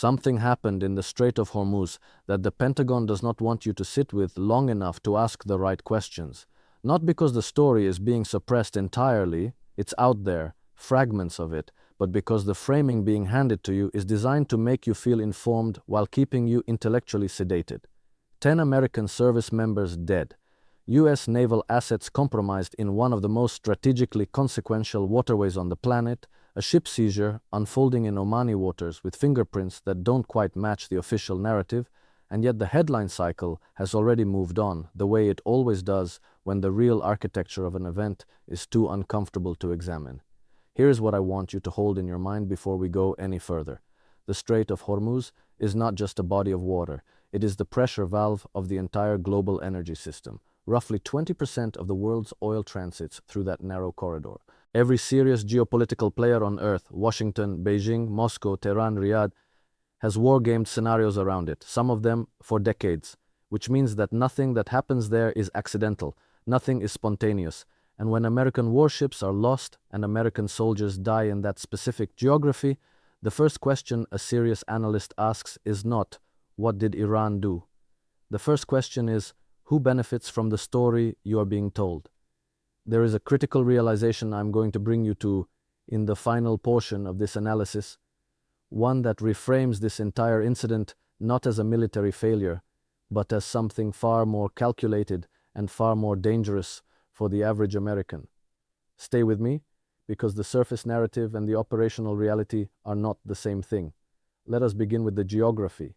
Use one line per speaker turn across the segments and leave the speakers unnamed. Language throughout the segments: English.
Something happened in the Strait of Hormuz that the Pentagon does not want you to sit with long enough to ask the right questions. Not because the story is being suppressed entirely, it's out there, fragments of it, but because the framing being handed to you is designed to make you feel informed while keeping you intellectually sedated. 10 American service members dead. U.S. naval assets compromised in one of the most strategically consequential waterways on the planet, a ship seizure unfolding in Omani waters with fingerprints that don't quite match the official narrative, and yet the headline cycle has already moved on, the way it always does when the real architecture of an event is too uncomfortable to examine. Here's what I want you to hold in your mind before we go any further. The Strait of Hormuz is not just a body of water, it is the pressure valve of the entire global energy system. Roughly 20% of the world's oil transits through that narrow corridor. Every serious geopolitical player on Earth, Washington, Beijing, Moscow, Tehran, Riyadh, has war-gamed scenarios around it, some of them for decades, which means that nothing that happens there is accidental, nothing is spontaneous, and when American warships are lost and American soldiers die in that specific geography, the first question a serious analyst asks is not, what did Iran do? The first question is, who benefits from the story you are being told? There is a critical realization I'm going to bring you to in the final portion of this analysis, one that reframes this entire incident not as a military failure, but as something far more calculated and far more dangerous for the average American. Stay with me, because the surface narrative and the operational reality are not the same thing. Let us begin with the geography,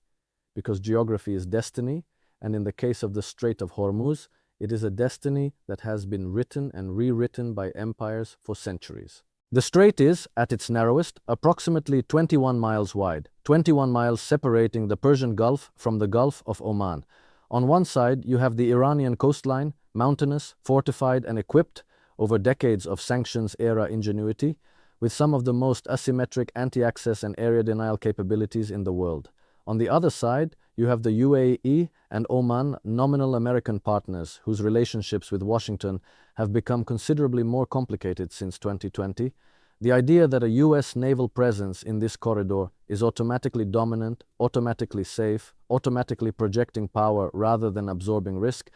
because geography is destiny, and in the case of the Strait of Hormuz, it is a destiny that has been written and rewritten by empires for centuries. The strait is, at its narrowest, approximately 21 miles wide, 21 miles separating the Persian Gulf from the Gulf of Oman. On one side, you have the Iranian coastline, mountainous, fortified, and equipped over decades of sanctions-era ingenuity, with some of the most asymmetric anti-access and area denial capabilities in the world. On the other side, you have the UAE and Oman, nominal American partners whose relationships with Washington have become considerably more complicated since 2020. The idea that a U.S. naval presence in this corridor is automatically dominant, automatically safe, automatically projecting power rather than absorbing risk,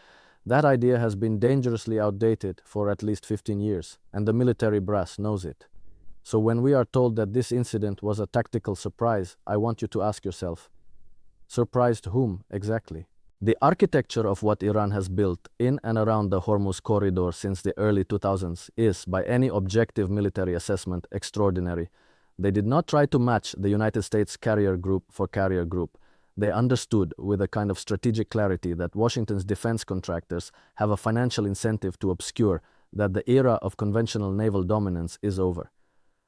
that idea has been dangerously outdated for at least 15 years, and the military brass knows it. So when we are told that this incident was a tactical surprise, I want you to ask yourself, surprised whom exactly? The architecture of what Iran has built in and around the Hormuz corridor since the early 2000s is, by any objective military assessment, extraordinary. They did not try to match the United States carrier group for carrier group. They understood with a kind of strategic clarity that Washington's defense contractors have a financial incentive to obscure that the era of conventional naval dominance is over.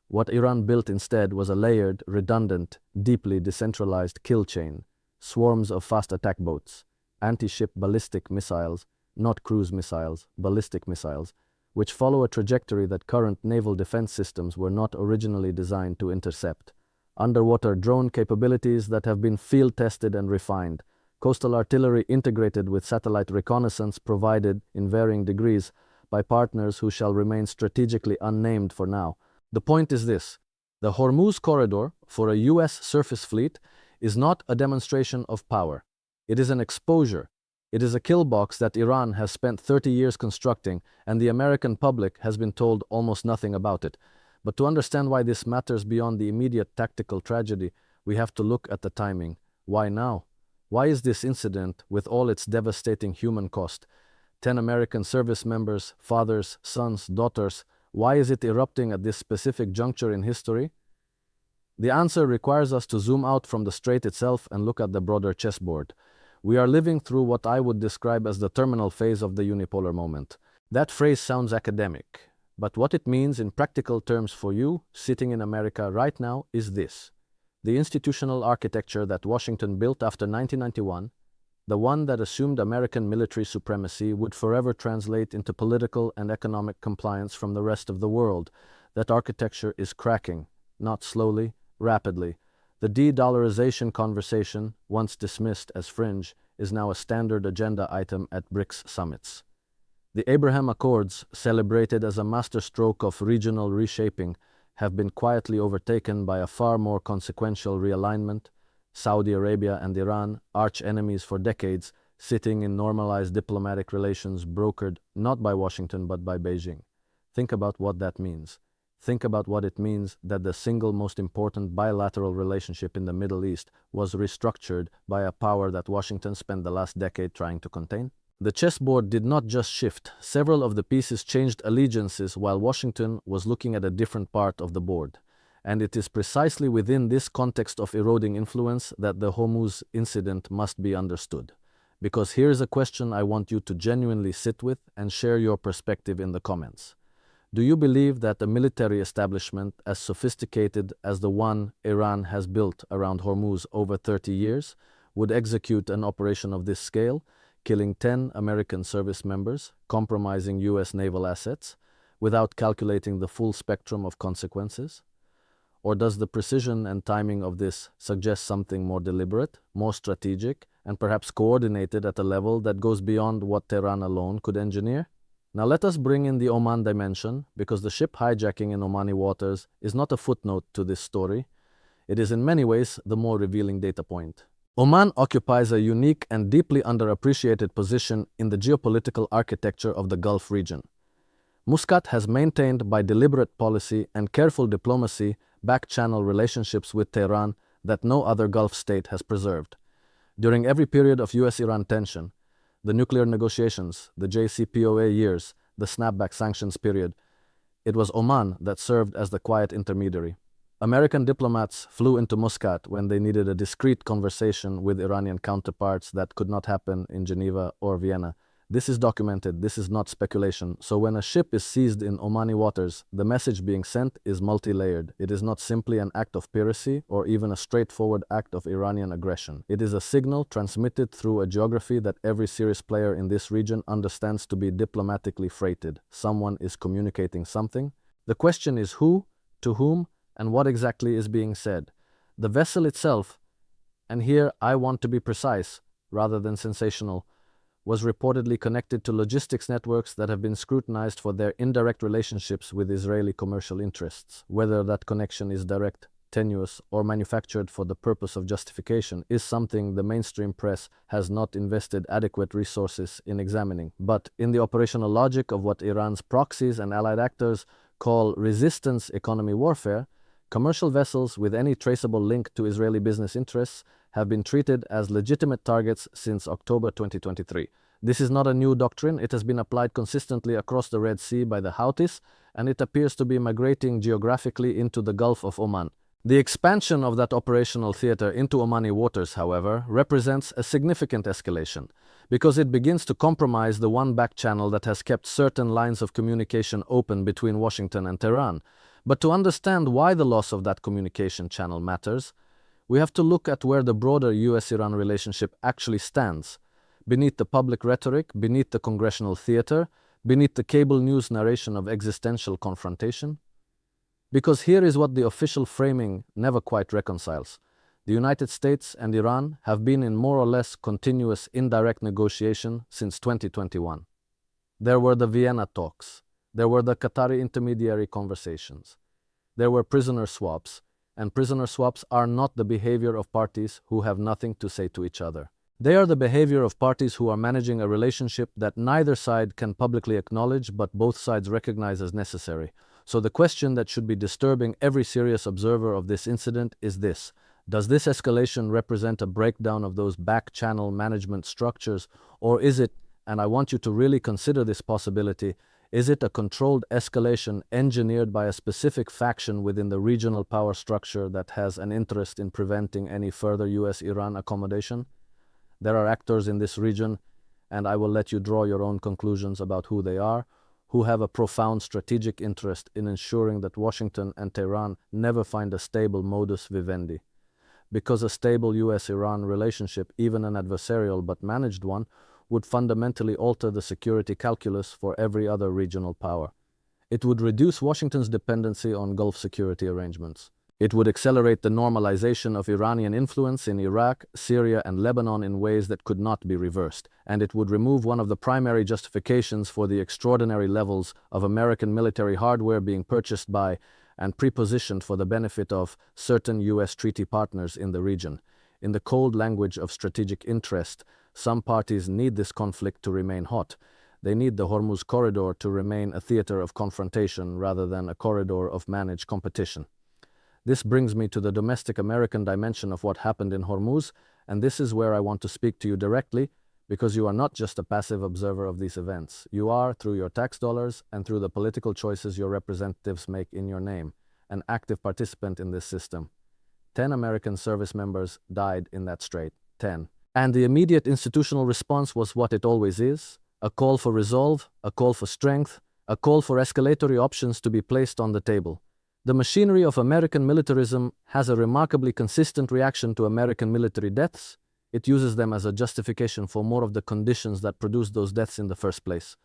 What Iran built instead was a layered, redundant, deeply decentralized kill chain. Swarms of fast attack boats, anti-ship ballistic missiles, not cruise missiles, ballistic missiles, which follow a trajectory that current naval defense systems were not originally designed to intercept. Underwater drone capabilities that have been field-tested and refined, coastal artillery integrated with satellite reconnaissance provided in varying degrees by partners who shall remain strategically unnamed for now. The point is this: the Hormuz corridor, for a U.S. surface fleet, is not a demonstration of power. It is an exposure. It is a kill box that Iran has spent 30 years constructing, and the American public has been told almost nothing about it. But to understand why this matters beyond the immediate tactical tragedy, we have to look at the timing. Why now? Why is this incident, with all its devastating human cost, 10 American service members, fathers, sons, daughters, why is it erupting at this specific juncture in history? The answer requires us to zoom out from the strait itself and look at the broader chessboard. We are living through what I would describe as the terminal phase of the unipolar moment. That phrase sounds academic, but what it means in practical terms for you, sitting in America right now, is this. The institutional architecture that Washington built after 1991, the one that assumed American military supremacy, would forever translate into political and economic compliance from the rest of the world. That architecture is cracking, not slowly, rapidly. The de-dollarization conversation, once dismissed as fringe, is now a standard agenda item at BRICS summits. The Abraham Accords, celebrated as a masterstroke of regional reshaping, have been quietly overtaken by a far more consequential realignment, Saudi Arabia and Iran, arch enemies for decades, sitting in normalized diplomatic relations brokered not by Washington but by Beijing. Think about what that means. Think about what it means that the single most important bilateral relationship in the Middle East was restructured by a power that Washington spent the last decade trying to contain. The chessboard did not just shift. Several of the pieces changed allegiances while Washington was looking at a different part of the board. And it is precisely within this context of eroding influence that the Hormuz incident must be understood. Because here is a question I want you to genuinely sit with and share your perspective in the comments. Do you believe that a military establishment as sophisticated as the one Iran has built around Hormuz over 30 years would execute an operation of this scale, killing 10 American service members, compromising U.S. naval assets, without calculating the full spectrum of consequences? Or does the precision and timing of this suggest something more deliberate, more strategic, and perhaps coordinated at a level that goes beyond what Tehran alone could engineer? Now let us bring in the Oman dimension, because the ship hijacking in Omani waters is not a footnote to this story. It is in many ways the more revealing data point. Oman occupies a unique and deeply underappreciated position in the geopolitical architecture of the Gulf region. Muscat has maintained by deliberate policy and careful diplomacy back-channel relationships with Tehran that no other Gulf state has preserved. During every period of US-Iran tension, the nuclear negotiations, the JCPOA years, the snapback sanctions period, it was Oman that served as the quiet intermediary. American diplomats flew into Muscat when they needed a discreet conversation with Iranian counterparts that could not happen in Geneva or Vienna. This is documented, this is not speculation. So when a ship is seized in Omani waters, the message being sent is multi-layered. It is not simply an act of piracy or even a straightforward act of Iranian aggression. It is a signal transmitted through a geography that every serious player in this region understands to be diplomatically freighted. Someone is communicating something. The question is who, to whom, and what exactly is being said. The vessel itself, and here I want to be precise rather than sensational, was reportedly connected to logistics networks that have been scrutinized for their indirect relationships with Israeli commercial interests. Whether that connection is direct, tenuous, or manufactured for the purpose of justification is something the mainstream press has not invested adequate resources in examining. But in the operational logic of what Iran's proxies and allied actors call resistance economy warfare, commercial vessels with any traceable link to Israeli business interests have been treated as legitimate targets since October 2023. This is not a new doctrine. It has been applied consistently across the Red Sea by the Houthis, and it appears to be migrating geographically into the Gulf of Oman. The expansion of that operational theater into Omani waters, however, represents a significant escalation, because it begins to compromise the one back channel that has kept certain lines of communication open between Washington and Tehran. But to understand why the loss of that communication channel matters, we have to look at where the broader US-Iran relationship actually stands, beneath the public rhetoric, beneath the congressional theater, beneath the cable news narration of existential confrontation. Because here is what the official framing never quite reconciles. The United States and Iran have been in more or less continuous indirect negotiation since 2021. There were the Vienna talks. There were the Qatari intermediary conversations. There were prisoner swaps. And prisoner swaps are not the behavior of parties who have nothing to say to each other. They are the behavior of parties who are managing a relationship that neither side can publicly acknowledge but both sides recognize as necessary. So the question that should be disturbing every serious observer of this incident is this: does this escalation represent a breakdown of those back-channel management structures, or is it, and I want you to really consider this possibility, is it a controlled escalation engineered by a specific faction within the regional power structure that has an interest in preventing any further US-Iran accommodation? There are actors in this region, and I will let you draw your own conclusions about who they are, who have a profound strategic interest in ensuring that Washington and Tehran never find a stable modus vivendi. Because a stable US-Iran relationship, even an adversarial but managed one, would fundamentally alter the security calculus for every other regional power. It would reduce Washington's dependency on Gulf security arrangements. It would accelerate the normalization of Iranian influence in Iraq, Syria, and Lebanon in ways that could not be reversed, and it would remove one of the primary justifications for the extraordinary levels of American military hardware being purchased by and prepositioned for the benefit of certain US treaty partners in the region. In the cold language of strategic interest, some parties need this conflict to remain hot. They need the Hormuz corridor to remain a theater of confrontation rather than a corridor of managed competition. This brings me to the domestic American dimension of what happened in Hormuz, and this is where I want to speak to you directly, because you are not just a passive observer of these events. You are, through your tax dollars and through the political choices your representatives make in your name, an active participant in this system. 10 American service members died in that strait. 10. And the immediate institutional response was what it always is: a call for resolve, a call for strength, a call for escalatory options to be placed on the table. The machinery of American militarism has a remarkably consistent reaction to American military deaths. It uses them as a justification for more of the conditions that produced those deaths in the first place.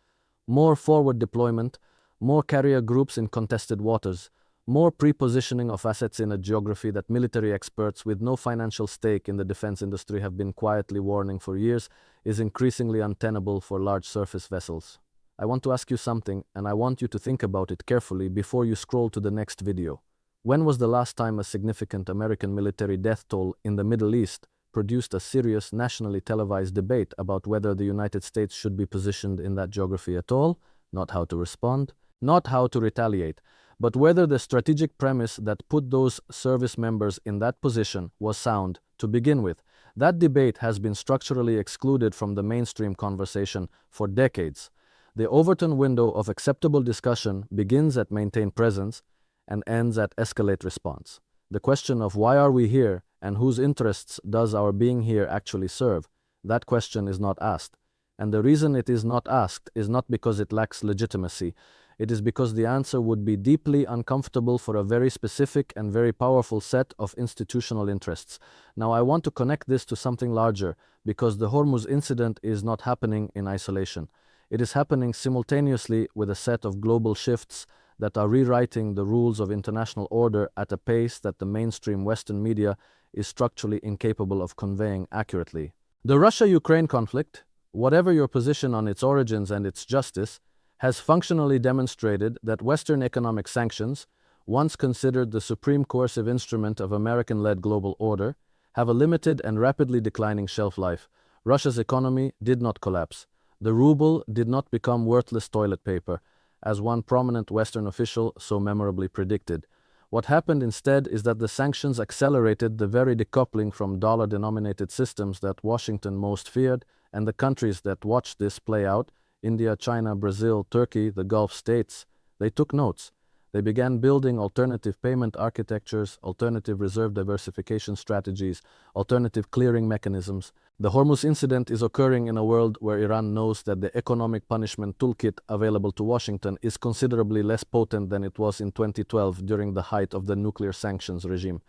More forward deployment, more carrier groups in contested waters, more pre-positioning of assets in a geography that military experts with no financial stake in the defense industry have been quietly warning for years is increasingly untenable for large surface vessels. I want to ask you something, and I want you to think about it carefully before you scroll to the next video. When was the last time a significant American military death toll in the Middle East produced a serious nationally televised debate about whether the United States should be positioned in that geography at all? Not how to respond, not how to retaliate, but whether the strategic premise that put those service members in that position was sound to begin with. That debate has been structurally excluded from the mainstream conversation for decades. The Overton window of acceptable discussion begins at maintain presence and ends at escalate response. The question of why are we here and whose interests does our being here actually serve, that question is not asked. And the reason it is not asked is not because it lacks legitimacy. It is because the answer would be deeply uncomfortable for a very specific and very powerful set of institutional interests. Now, I want to connect this to something larger, because the Hormuz incident is not happening in isolation. It is happening simultaneously with a set of global shifts that are rewriting the rules of international order at a pace that the mainstream Western media is structurally incapable of conveying accurately. The Russia-Ukraine conflict, whatever your position on its origins and its justice, has functionally demonstrated that Western economic sanctions, once considered the supreme coercive instrument of American-led global order, have a limited and rapidly declining shelf life. Russia's economy did not collapse. The ruble did not become worthless toilet paper, as one prominent Western official so memorably predicted. What happened instead is that the sanctions accelerated the very decoupling from dollar-denominated systems that Washington most feared, and the countries that watched this play out, India, China, Brazil, Turkey, the Gulf states, they took notes. They began building alternative payment architectures, alternative reserve diversification strategies, alternative clearing mechanisms. The Hormuz incident is occurring in a world where Iran knows that the economic punishment toolkit available to Washington is considerably less potent than it was in 2012 during the height of the nuclear sanctions regime.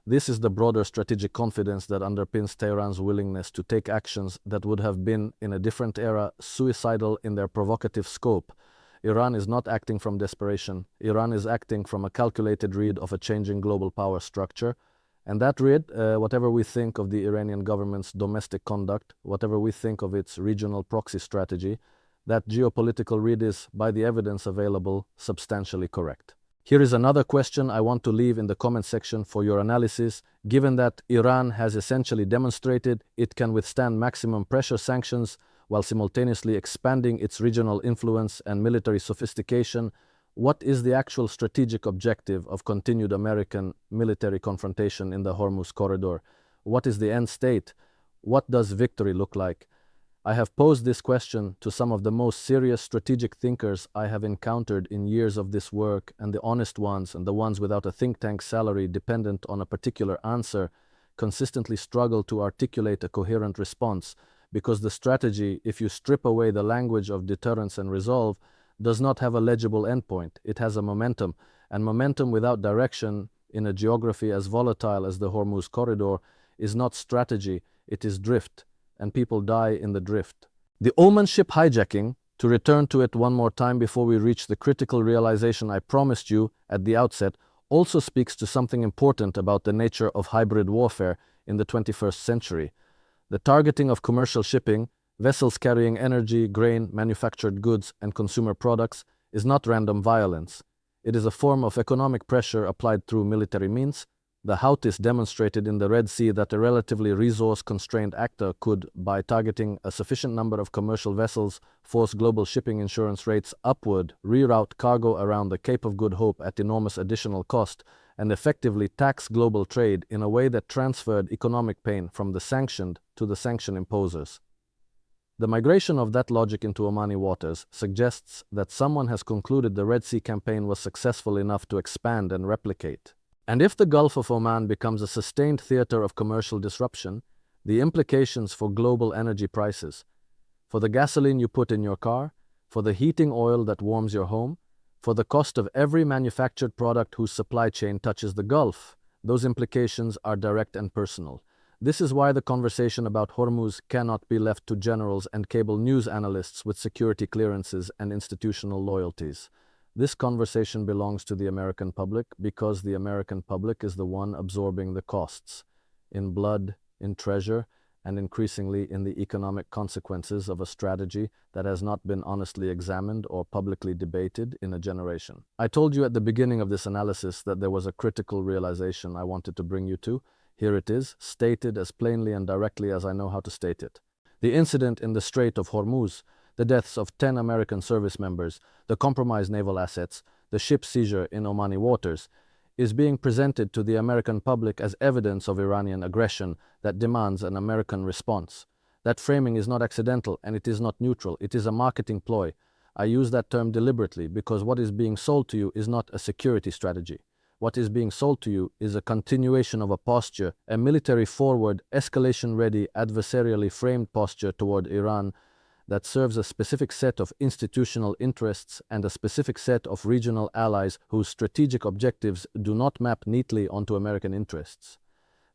This is the broader strategic confidence that underpins Tehran's willingness to take actions that would have been, in a different era, suicidal in their provocative scope. Iran is not acting from desperation. Iran is acting from a calculated read of a changing global power structure. And that read, whatever we think of the Iranian government's domestic conduct, whatever we think of its regional proxy strategy, that geopolitical read is, by the evidence available, substantially correct. Here is another question I want to leave in the comment section for your analysis. Given that Iran has essentially demonstrated it can withstand maximum pressure sanctions while simultaneously expanding its regional influence and military sophistication, what is the actual strategic objective of continued American military confrontation in the Hormuz corridor? What is the end state? What does victory look like? I have posed this question to some of the most serious strategic thinkers I have encountered in years of this work, and the honest ones and the ones without a think tank salary dependent on a particular answer consistently struggle to articulate a coherent response, because the strategy, if you strip away the language of deterrence and resolve, does not have a legible endpoint. It has a momentum, and momentum without direction in a geography as volatile as the Hormuz corridor is not strategy, it is drift, and people die in the drift. The Oman-Ship-Hijacking, to return to it one more time before we reach the critical realization I promised you at the outset, also speaks to something important about the nature of hybrid warfare in the 21st century. The targeting of commercial shipping, vessels carrying energy, grain, manufactured goods, and consumer products, is not random violence. It is a form of economic pressure applied through military means. The Houthis demonstrated in the Red Sea that a relatively resource-constrained actor could, by targeting a sufficient number of commercial vessels, force global shipping insurance rates upward, reroute cargo around the Cape of Good Hope at enormous additional cost, and effectively tax global trade in a way that transferred economic pain from the sanctioned to the sanction imposers. The migration of that logic into Omani waters suggests that someone has concluded the Red Sea campaign was successful enough to expand and replicate. And if the Gulf of Oman becomes a sustained theater of commercial disruption, the implications for global energy prices, for the gasoline you put in your car, for the heating oil that warms your home, for the cost of every manufactured product whose supply chain touches the Gulf, those implications are direct and personal. This is why the conversation about Hormuz cannot be left to generals and cable news analysts with security clearances and institutional loyalties. This conversation belongs to the American public because the American public is the one absorbing the costs, in blood, in treasure, and increasingly in the economic consequences of a strategy that has not been honestly examined or publicly debated in a generation. I told you at the beginning of this analysis that there was a critical realization I wanted to bring you to. Here it is, stated as plainly and directly as I know how to state it. The incident in the Strait of Hormuz, the deaths of 10 American service members, the compromised naval assets, the ship seizure in Omani waters, is being presented to the American public as evidence of Iranian aggression that demands an American response. That framing is not accidental and it is not neutral, it is a marketing ploy. I use that term deliberately because what is being sold to you is not a security strategy. What is being sold to you is a continuation of a posture, a military-forward, escalation-ready, adversarially framed posture toward Iran that serves a specific set of institutional interests and a specific set of regional allies whose strategic objectives do not map neatly onto American interests.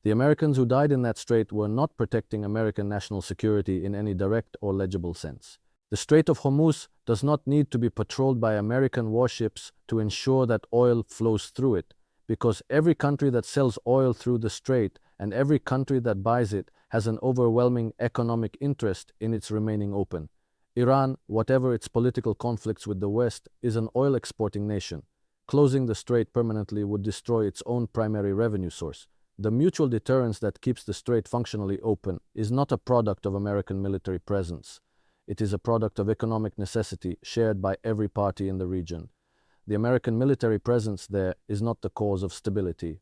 The Americans who died in that strait were not protecting American national security in any direct or legible sense. The Strait of Hormuz does not need to be patrolled by American warships to ensure that oil flows through it, because every country that sells oil through the strait and every country that buys it has an overwhelming economic interest in its remaining open. Iran, whatever its political conflicts with the West, is an oil-exporting nation. Closing the strait permanently would destroy its own primary revenue source. The mutual deterrence that keeps the strait functionally open is not a product of American military presence. It is a product of economic necessity shared by every party in the region. The American military presence there is not the cause of stability.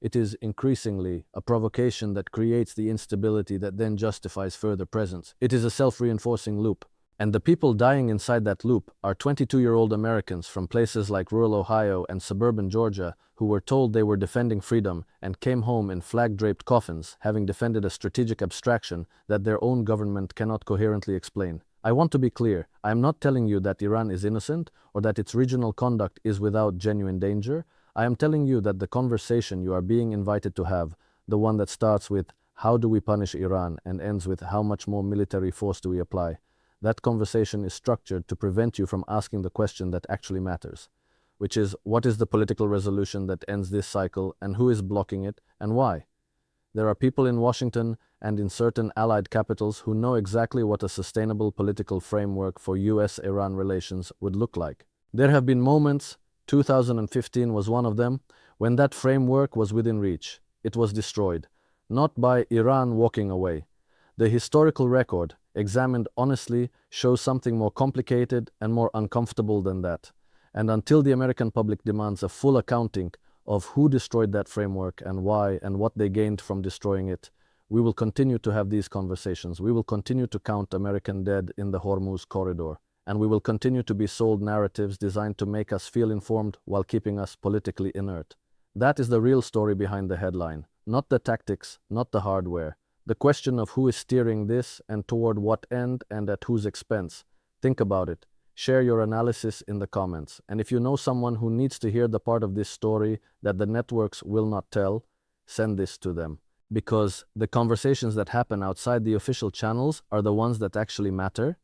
It is increasingly a provocation that creates the instability that then justifies further presence. It is a self-reinforcing loop. And the people dying inside that loop are 22-year-old Americans from places like rural Ohio and suburban Georgia who were told they were defending freedom and came home in flag-draped coffins, having defended a strategic abstraction that their own government cannot coherently explain. I want to be clear, I am not telling you that Iran is innocent or that its regional conduct is without genuine danger. I am telling you that the conversation you are being invited to have, the one that starts with how do we punish Iran and ends with how much more military force do we apply, that conversation is structured to prevent you from asking the question that actually matters, which is what is the political resolution that ends this cycle and who is blocking it and why? There are people in Washington and in certain allied capitals who know exactly what a sustainable political framework for US-Iran relations would look like. There have been moments, 2015 was one of them, when that framework was within reach. It was destroyed, not by Iran walking away. The historical record, examined honestly, shows something more complicated and more uncomfortable than that. And until the American public demands a full accounting of who destroyed that framework and why and what they gained from destroying it, we will continue to have these conversations. We will continue to count American dead in the Hormuz corridor. And we will continue to be sold narratives designed to make us feel informed while keeping us politically inert. That is the real story behind the headline, not the tactics, not the hardware. The question of who is steering this and toward what end and at whose expense. Think about it. Share your analysis in the comments. And if you know someone who needs to hear the part of this story that the networks will not tell, send this to them. Because the conversations that happen outside the official channels are the ones that actually matter.